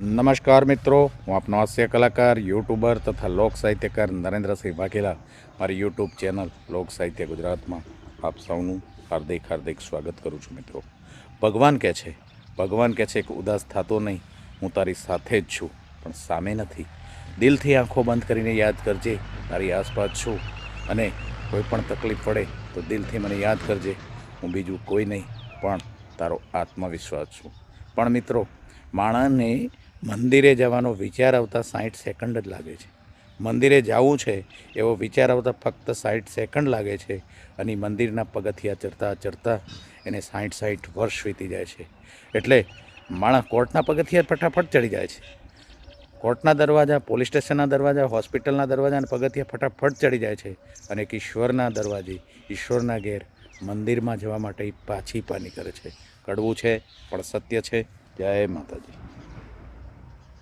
નમસ્કાર મિત્રો, હું આપનો હાસ્ય કલાકાર, યુટ્યુબર તથા લોક સાહિત્યકાર નરેન્દ્રસિંહ વાઘેલા મારી યુટ્યુબ ચેનલ લોક સાહિત્ય ગુજરાતમાં આપ સૌનું હાર્દિક હાર્દિક સ્વાગત કરું છું. મિત્રો, ભગવાન કહે છે કે ઉદાસ થતો નહીં, હું તારી સાથે જ છું પણ સામે નથી. દિલથી આંખો બંધ કરીને યાદ કરજે, તારી આસપાસ છું અને કોઈ પણ તકલીફ પડે તો દિલથી મને યાદ કરજે. હું બીજું કોઈ નહીં પણ તારો આત્મવિશ્વાસ છું. પણ મિત્રો, માણસને મંદિરે જવાનો વિચાર આવતા 60 સેકન્ડ જ લાગે છે. મંદિરે જવું છે એવો વિચાર આવતા ફક્ત 60 સેકન્ડ લાગે છે અને મંદિરના પગથિયા ચડતા ચડતા એને 60 વર્ષ વીતી જાય છે. એટલે માણસ કોર્ટના પગથિયા ફટાફટ ચડી જાય છે. કોર્ટના દરવાજા, પોલીસ સ્ટેશનના દરવાજા, હોસ્પિટલના દરવાજા અને પગથિયા ફટાફટ ચડી જાય છે અને એક ઈશ્વરના દરવાજે, ઈશ્વરના ઘેર, મંદિરમાં જવા માટે પાછી પાની કરે છે. કડવું છે પણ સત્ય છે. જય માતાજી.